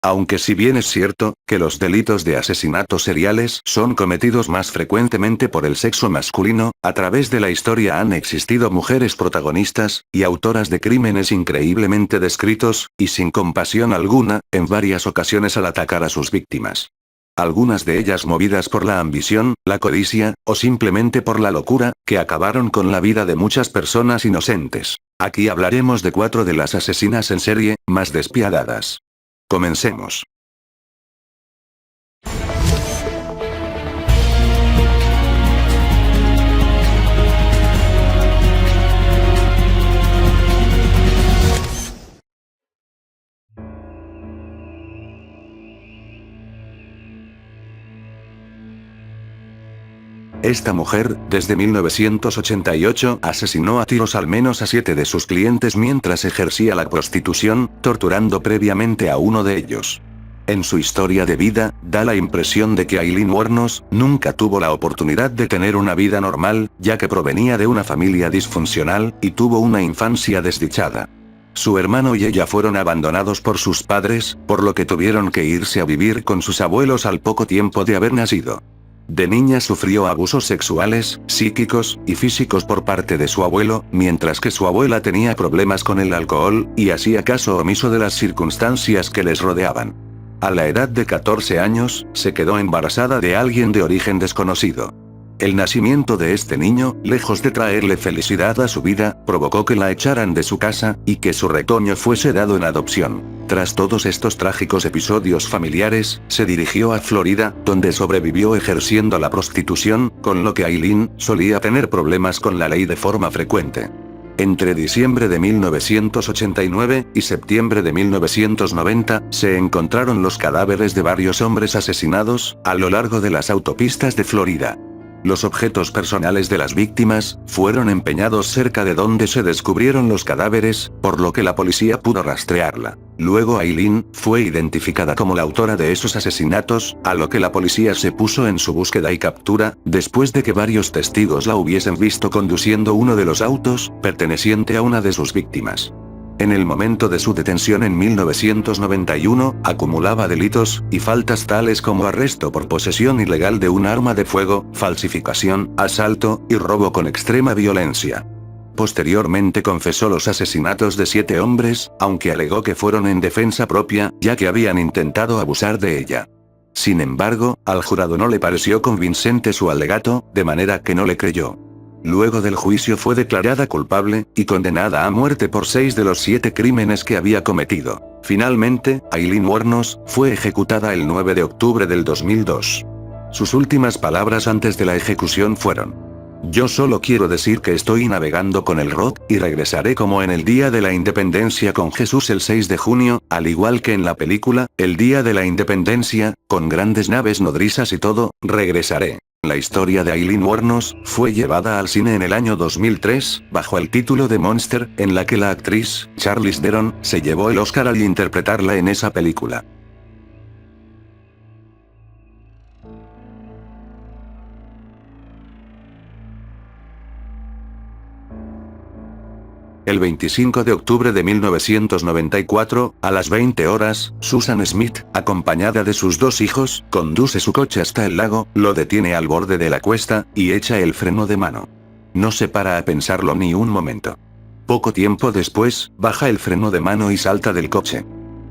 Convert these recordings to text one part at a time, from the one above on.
Aunque si bien es cierto, que los delitos de asesinatos seriales son cometidos más frecuentemente por el sexo masculino, a través de la historia han existido mujeres protagonistas, y autoras de crímenes increíblemente descritos, y sin compasión alguna, en varias ocasiones al atacar a sus víctimas. Algunas de ellas movidas por la ambición, la codicia, o simplemente por la locura, que acabaron con la vida de muchas personas inocentes. Aquí hablaremos de 4 de las asesinas en serie, más despiadadas. Comencemos. Esta mujer, desde 1988, asesinó a tiros al menos a 7 de sus clientes mientras ejercía la prostitución, torturando previamente a uno de ellos. En su historia de vida, da la impresión de que Aileen Wuornos nunca tuvo la oportunidad de tener una vida normal, ya que provenía de una familia disfuncional, y tuvo una infancia desdichada. Su hermano y ella fueron abandonados por sus padres, por lo que tuvieron que irse a vivir con sus abuelos al poco tiempo de haber nacido. De niña sufrió abusos sexuales, psíquicos y físicos por parte de su abuelo, mientras que su abuela tenía problemas con el alcohol, y hacía caso omiso de las circunstancias que les rodeaban. A la edad de 14 años, se quedó embarazada de alguien de origen desconocido. El nacimiento de este niño, lejos de traerle felicidad a su vida, provocó que la echaran de su casa, y que su retoño fuese dado en adopción. Tras todos estos trágicos episodios familiares, se dirigió a Florida, donde sobrevivió ejerciendo la prostitución, con lo que Aileen solía tener problemas con la ley de forma frecuente. Entre diciembre de 1989 y septiembre de 1990, se encontraron los cadáveres de varios hombres asesinados, a lo largo de las autopistas de Florida. Los objetos personales de las víctimas fueron empeñados cerca de donde se descubrieron los cadáveres, por lo que la policía pudo rastrearla. Luego Aileen fue identificada como la autora de esos asesinatos, a lo que la policía se puso en su búsqueda y captura, después de que varios testigos la hubiesen visto conduciendo uno de los autos, perteneciente a una de sus víctimas. En el momento de su detención en 1991, acumulaba delitos y faltas tales como arresto por posesión ilegal de un arma de fuego, falsificación, asalto y robo con extrema violencia. Posteriormente confesó los asesinatos de 7 hombres, aunque alegó que fueron en defensa propia, ya que habían intentado abusar de ella. Sin embargo, al jurado no le pareció convincente su alegato, de manera que no le creyó. Luego del juicio fue declarada culpable, y condenada a muerte por 6 de los 7 crímenes que había cometido. Finalmente, Aileen Wuornos fue ejecutada el 9 de octubre del 2002. Sus últimas palabras antes de la ejecución fueron: "Yo solo quiero decir que estoy navegando con el rock, y regresaré como en el Día de la Independencia con Jesús el 6 de junio, al igual que en la película, El Día de la Independencia, con grandes naves nodrizas y todo, regresaré". La historia de Aileen Wuornos fue llevada al cine en el año 2003, bajo el título de Monster, en la que la actriz, Charlize Theron, se llevó el Oscar al interpretarla en esa película. El 25 de octubre de 1994, a las 20 horas, Susan Smith, acompañada de sus 2 hijos, conduce su coche hasta el lago, lo detiene al borde de la cuesta, y echa el freno de mano. No se para a pensarlo ni un momento. Poco tiempo después, baja el freno de mano y salta del coche.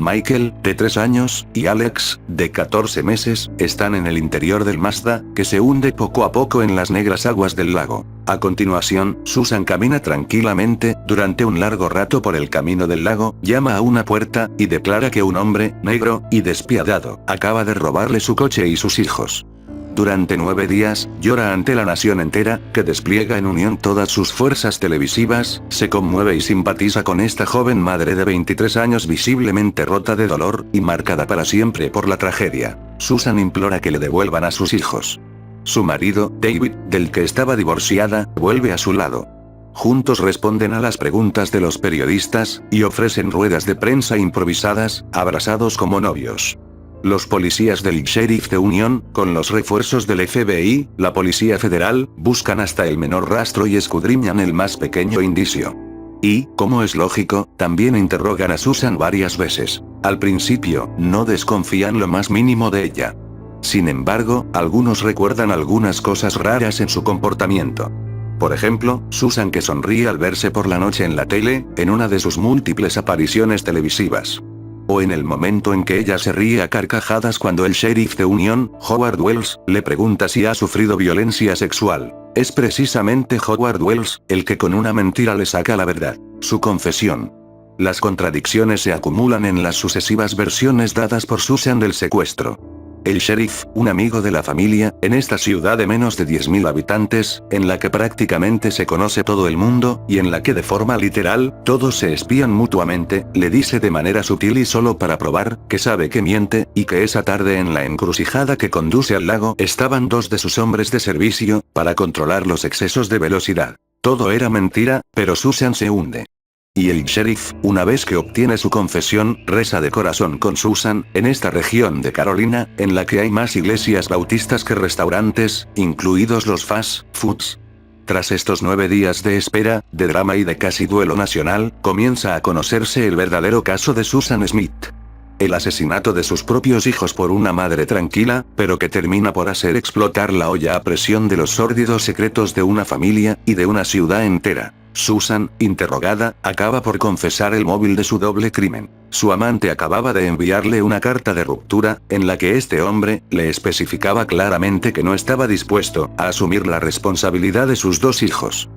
Michael, de 3 años, y Alex, de 14 meses, están en el interior del Mazda, que se hunde poco a poco en las negras aguas del lago. A continuación, Susan camina tranquilamente, durante un largo rato por el camino del lago, llama a una puerta, y declara que un hombre, negro y despiadado, acaba de robarle su coche y sus hijos. Durante 9 días, llora ante la nación entera, que despliega en unión todas sus fuerzas televisivas, se conmueve y simpatiza con esta joven madre de 23 años visiblemente rota de dolor, y marcada para siempre por la tragedia. Susan implora que le devuelvan a sus hijos. Su marido, David, del que estaba divorciada, vuelve a su lado. Juntos responden a las preguntas de los periodistas, y ofrecen ruedas de prensa improvisadas, abrazados como novios. Los policías del sheriff de Union, con los refuerzos del FBI, la Policía Federal, buscan hasta el menor rastro y escudriñan el más pequeño indicio. Y, como es lógico, también interrogan a Susan varias veces. Al principio, no desconfían lo más mínimo de ella. Sin embargo, algunos recuerdan algunas cosas raras en su comportamiento. Por ejemplo, Susan que sonríe al verse por la noche en la tele, en una de sus múltiples apariciones televisivas. O en el momento en que ella se ríe a carcajadas cuando el sheriff de Union, Howard Wells, le pregunta si ha sufrido violencia sexual. Es precisamente Howard Wells, el que con una mentira le saca la verdad, su confesión. Las contradicciones se acumulan en las sucesivas versiones dadas por Susan del secuestro. El sheriff, un amigo de la familia, en esta ciudad de menos de 10.000 habitantes, en la que prácticamente se conoce todo el mundo, y en la que de forma literal, todos se espían mutuamente, le dice de manera sutil y solo para probar, que sabe que miente, y que esa tarde en la encrucijada que conduce al lago estaban 2 de sus hombres de servicio, para controlar los excesos de velocidad. Todo era mentira, pero Susan se hunde. Y el sheriff, una vez que obtiene su confesión, reza de corazón con Susan, en esta región de Carolina, en la que hay más iglesias bautistas que restaurantes, incluidos los fast foods. Tras estos 9 días de espera, de drama y de casi duelo nacional, comienza a conocerse el verdadero caso de Susan Smith. El asesinato de sus propios hijos por una madre tranquila, pero que termina por hacer explotar la olla a presión de los sórdidos secretos de una familia, y de una ciudad entera. Susan, interrogada, acaba por confesar el móvil de su doble crimen. Su amante acababa de enviarle una carta de ruptura, en la que este hombre, le especificaba claramente que no estaba dispuesto a asumir la responsabilidad de sus 2 hijos.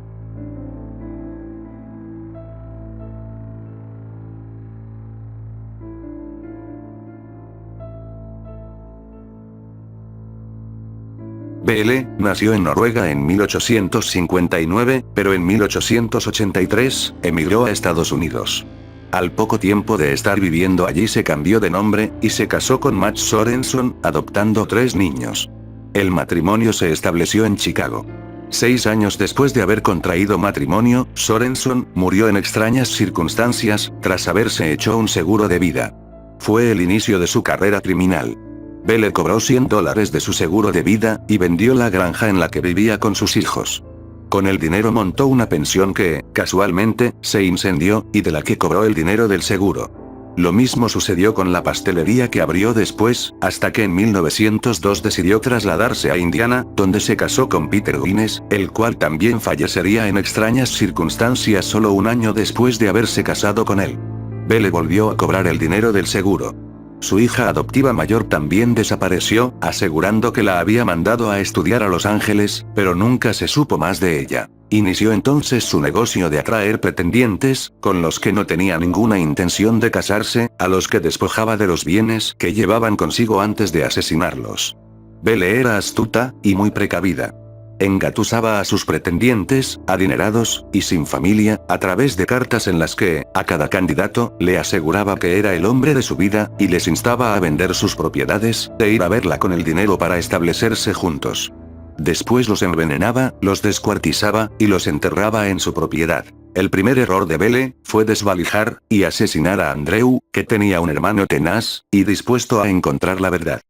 Belle nació en Noruega en 1859, pero en 1883, emigró a Estados Unidos. Al poco tiempo de estar viviendo allí se cambió de nombre, y se casó con Max Sorenson, adoptando 3 niños. El matrimonio se estableció en Chicago. 6 años después de haber contraído matrimonio, Sorenson murió en extrañas circunstancias, tras haberse hecho un seguro de vida. Fue el inicio de su carrera criminal. Belle cobró $100 de su seguro de vida, y vendió la granja en la que vivía con sus hijos. Con el dinero montó una pensión que, casualmente, se incendió, y de la que cobró el dinero del seguro. Lo mismo sucedió con la pastelería que abrió después, hasta que en 1902 decidió trasladarse a Indiana, donde se casó con Peter Guinness, el cual también fallecería en extrañas circunstancias solo un año después de haberse casado con él. Belle volvió a cobrar el dinero del seguro. Su hija adoptiva mayor también desapareció, asegurando que la había mandado a estudiar a Los Ángeles, pero nunca se supo más de ella. Inició entonces su negocio de atraer pretendientes, con los que no tenía ninguna intención de casarse, a los que despojaba de los bienes que llevaban consigo antes de asesinarlos. Belle era astuta, y muy precavida. Engatusaba a sus pretendientes, adinerados, y sin familia, a través de cartas en las que, a cada candidato, le aseguraba que era el hombre de su vida, y les instaba a vender sus propiedades, e ir a verla con el dinero para establecerse juntos. Después los envenenaba, los descuartizaba, y los enterraba en su propiedad. El primer error de Belle fue desvalijar y asesinar a Andrew, que tenía un hermano tenaz, y dispuesto a encontrar la verdad.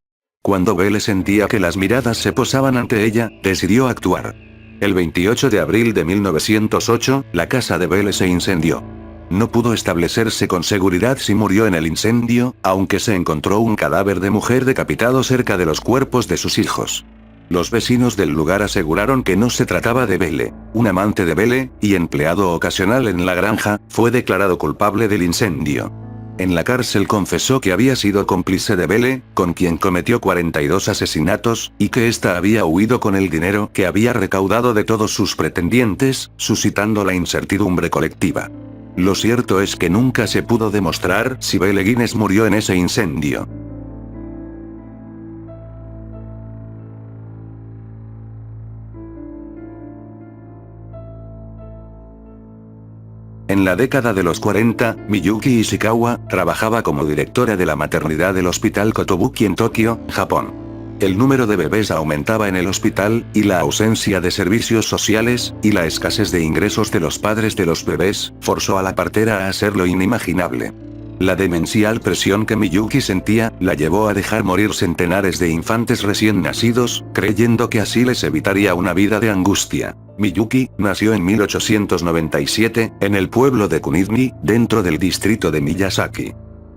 Cuando Belle sentía que las miradas se posaban ante ella, decidió actuar. El 28 de abril de 1908, la casa de Belle se incendió. No pudo establecerse con seguridad si murió en el incendio, aunque se encontró un cadáver de mujer decapitado cerca de los cuerpos de sus hijos. Los vecinos del lugar aseguraron que no se trataba de Belle. Un amante de Belle, y empleado ocasional en la granja, fue declarado culpable del incendio. En la cárcel confesó que había sido cómplice de Belle, con quien cometió 42 asesinatos, y que ésta había huido con el dinero que había recaudado de todos sus pretendientes, suscitando la incertidumbre colectiva. Lo cierto es que nunca se pudo demostrar si Belle Guinness murió en ese incendio. En la década de los 40, Miyuki Ishikawa trabajaba como directora de la maternidad del Hospital Kotobuki en Tokio, Japón. El número de bebés aumentaba en el hospital, y la ausencia de servicios sociales, y la escasez de ingresos de los padres de los bebés, forzó a la partera a hacer lo inimaginable. La demencial presión que Miyuki sentía, la llevó a dejar morir centenares de infantes recién nacidos, creyendo que así les evitaría una vida de angustia. Miyuki nació en 1897, en el pueblo de Kunizumi, dentro del distrito de Miyazaki.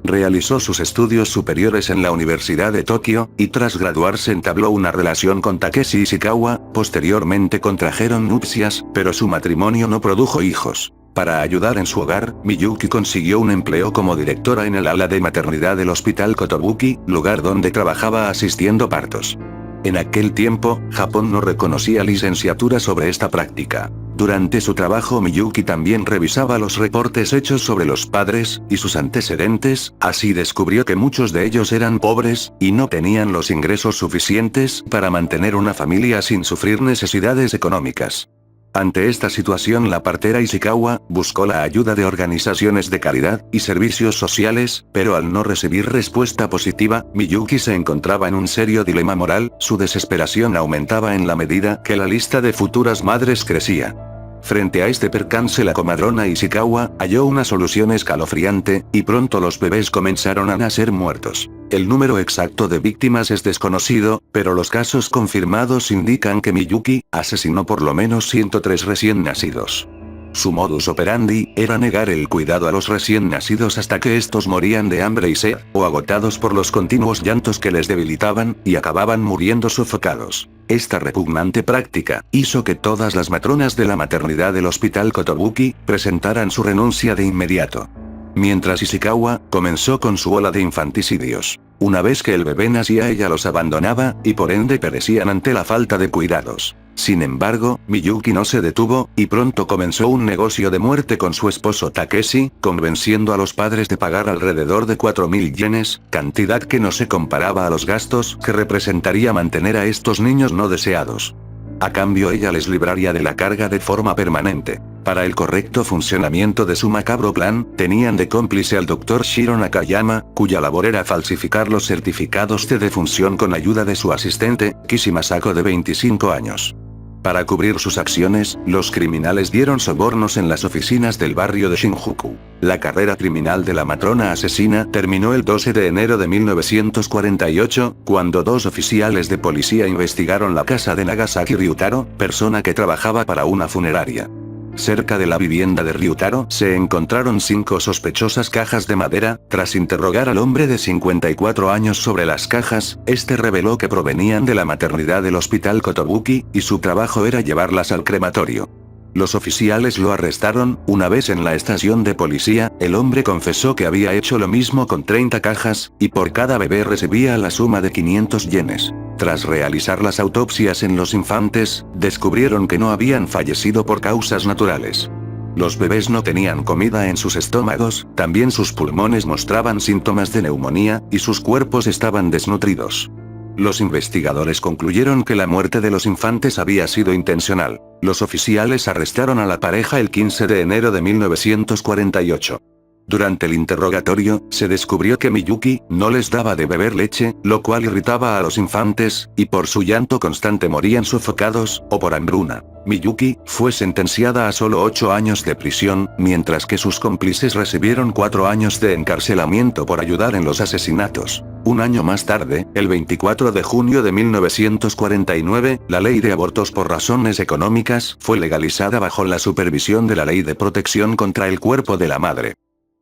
Realizó sus estudios superiores en la Universidad de Tokio, y tras graduarse entabló una relación con Takeshi Ishikawa, posteriormente contrajeron nupcias, pero su matrimonio no produjo hijos. Para ayudar en su hogar, Miyuki consiguió un empleo como directora en el ala de maternidad del Hospital Kotobuki, lugar donde trabajaba asistiendo partos. En aquel tiempo, Japón no reconocía licenciatura sobre esta práctica. Durante su trabajo Miyuki también revisaba los reportes hechos sobre los padres, y sus antecedentes, así descubrió que muchos de ellos eran pobres, y no tenían los ingresos suficientes para mantener una familia sin sufrir necesidades económicas. Ante esta situación la partera Ishikawa buscó la ayuda de organizaciones de caridad y servicios sociales, pero al no recibir respuesta positiva, Miyuki se encontraba en un serio dilema moral, su desesperación aumentaba en la medida que la lista de futuras madres crecía. Frente a este percance la comadrona Ishikawa halló una solución escalofriante, y pronto los bebés comenzaron a nacer muertos. El número exacto de víctimas es desconocido, pero los casos confirmados indican que Miyuki asesinó por lo menos 103 recién nacidos. Su modus operandi era negar el cuidado a los recién nacidos hasta que estos morían de hambre y sed, o agotados por los continuos llantos que les debilitaban, y acababan muriendo sofocados. Esta repugnante práctica hizo que todas las matronas de la maternidad del Hospital Kotobuki presentaran su renuncia de inmediato. Mientras Ishikawa comenzó con su ola de infanticidios. Una vez que el bebé nacía ella los abandonaba, y por ende perecían ante la falta de cuidados. Sin embargo, Miyuki no se detuvo, y pronto comenzó un negocio de muerte con su esposo Takeshi, convenciendo a los padres de pagar alrededor de 4.000 yenes, cantidad que no se comparaba a los gastos que representaría mantener a estos niños no deseados. A cambio ella les libraría de la carga de forma permanente. Para el correcto funcionamiento de su macabro plan, tenían de cómplice al Dr. Shiro Nakayama, cuya labor era falsificar los certificados de defunción con ayuda de su asistente, Kishi Masako de 25 años. Para cubrir sus acciones, los criminales dieron sobornos en las oficinas del barrio de Shinjuku. La carrera criminal de la matrona asesina terminó el 12 de enero de 1948, cuando dos oficiales de policía investigaron la casa de Nagasaki Ryutaro, persona que trabajaba para una funeraria. Cerca de la vivienda de Ryutaro se encontraron 5 sospechosas cajas de madera. Tras interrogar al hombre de 54 años sobre las cajas, este reveló que provenían de la maternidad del Hospital Kotobuki, y su trabajo era llevarlas al crematorio. Los oficiales lo arrestaron. Una vez en la estación de policía, el hombre confesó que había hecho lo mismo con 30 cajas, y por cada bebé recibía la suma de 500 yenes. Tras realizar las autopsias en los infantes, descubrieron que no habían fallecido por causas naturales. Los bebés no tenían comida en sus estómagos, también sus pulmones mostraban síntomas de neumonía, y sus cuerpos estaban desnutridos. Los investigadores concluyeron que la muerte de los infantes había sido intencional. Los oficiales arrestaron a la pareja el 15 de enero de 1948. Durante el interrogatorio, se descubrió que Miyuki no les daba de beber leche, lo cual irritaba a los infantes, y por su llanto constante morían sofocados, o por hambruna. Miyuki fue sentenciada a solo 8 años de prisión, mientras que sus cómplices recibieron 4 años de encarcelamiento por ayudar en los asesinatos. Un año más tarde, el 24 de junio de 1949, la ley de abortos por razones económicas fue legalizada bajo la supervisión de la Ley de Protección contra el Cuerpo de la Madre.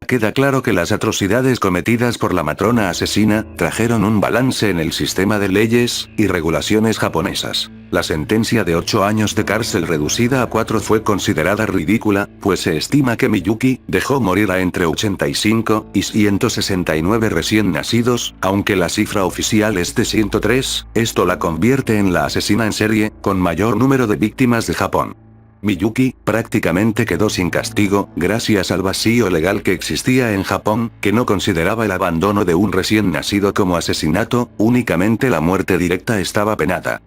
Queda claro que las atrocidades cometidas por la matrona asesina trajeron un balance en el sistema de leyes y regulaciones japonesas. La sentencia de 8 años de cárcel reducida a 4 fue considerada ridícula, pues se estima que Miyuki dejó morir a entre 85 y 169 recién nacidos, aunque la cifra oficial es de 103, esto la convierte en la asesina en serie con mayor número de víctimas de Japón. Miyuki prácticamente quedó sin castigo, gracias al vacío legal que existía en Japón, que no consideraba el abandono de un recién nacido como asesinato, únicamente la muerte directa estaba penada.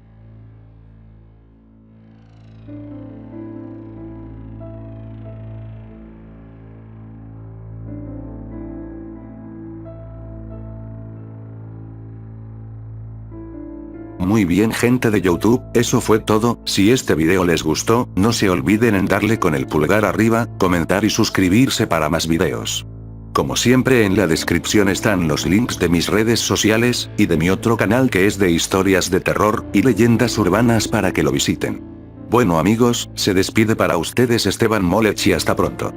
Muy bien gente de YouTube, eso fue todo. Si este video les gustó, no se olviden en darle con el pulgar arriba, comentar y suscribirse para más videos. Como siempre en la descripción están los links de mis redes sociales, y de mi otro canal que es de historias de terror y leyendas urbanas para que lo visiten. Bueno amigos, se despide para ustedes Esteban Molech y hasta pronto.